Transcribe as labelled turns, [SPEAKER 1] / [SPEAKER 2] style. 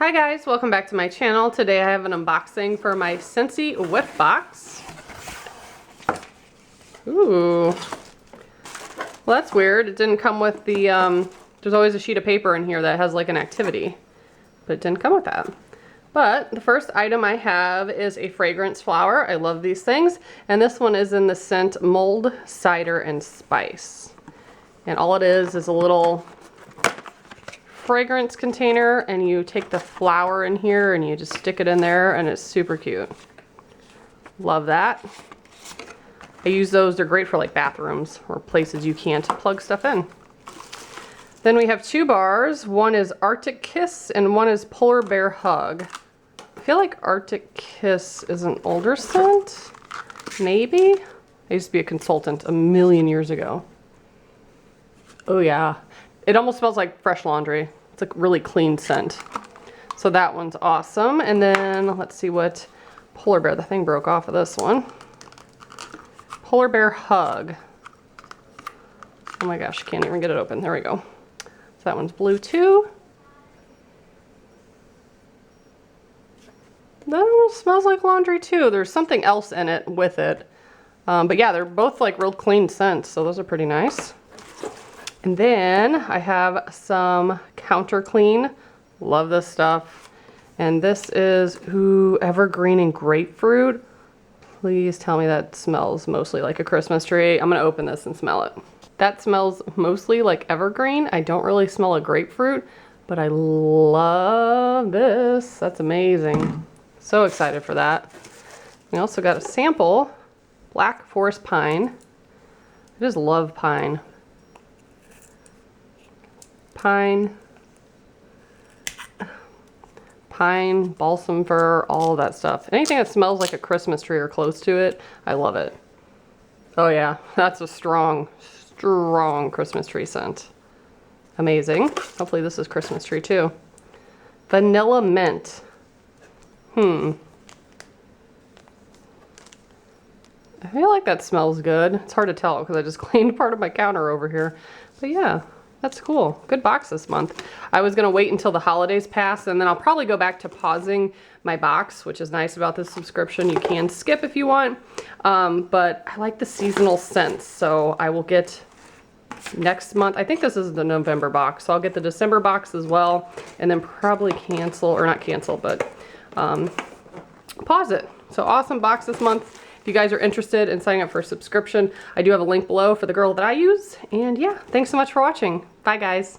[SPEAKER 1] Hi guys, welcome back to my channel. Today I have an unboxing for my Scentsy Whiff Box. Ooh. Well, that's weird. It didn't come with the, there's always a sheet of paper in here that has like an activity, but it didn't come with that. But the first item I have is a fragrance flower. I love these things. And this one is in the scent Mulled Cider and Spice. And all it is a little fragrance container, and you take the flower in here and you just stick it in there, and it's super cute. Love that. I use those. They're great for like bathrooms or places you can't plug stuff in. Then we have two bars. One is Arctic Kiss and one is Polar Bear Hug. I feel like Arctic Kiss is an older scent. Maybe? I used to be a consultant a million years ago. Oh yeah. It almost smells like fresh laundry. It's like really clean scent. So that one's awesome. And then let's see what Polar Bear, the thing broke off of this one. Polar Bear Hug. Oh my gosh, can't even get it open. There we go. So that one's blue too. That almost smells like laundry too. There's something else in it with it. But yeah, they're both like real clean scents, so those are pretty nice. And then I have some Counter Clean. Love this stuff. And this is Evergreen and Grapefruit. Please tell me that smells mostly like a Christmas tree. I'm gonna open this and smell it. That smells mostly like evergreen. I don't really smell a grapefruit, but I love this. That's amazing. So excited for that. We also got a sample, Black Forest Pine. I just love pine. Pine, balsam fir, all of that stuff. Anything that smells like a Christmas tree or close to it, I love it. Oh yeah, that's a strong Christmas tree scent. Amazing. Hopefully this is Christmas tree too. Vanilla Mint. I feel like that smells good. It's hard to tell because I just cleaned part of my counter over here. But yeah. That's cool. Good box this month. I was going to wait until the holidays pass, and then I'll probably go back to pausing my box, which is nice about this subscription. You can skip if you want, but I like the seasonal scents, so I will get next month. I think this is the November box, so I'll get the December box as well, and then probably cancel, or not cancel, but pause it. So awesome box this month. If you guys are interested in signing up for a subscription, I do have a link below for the girl that I use. And yeah, thanks so much for watching. Bye guys.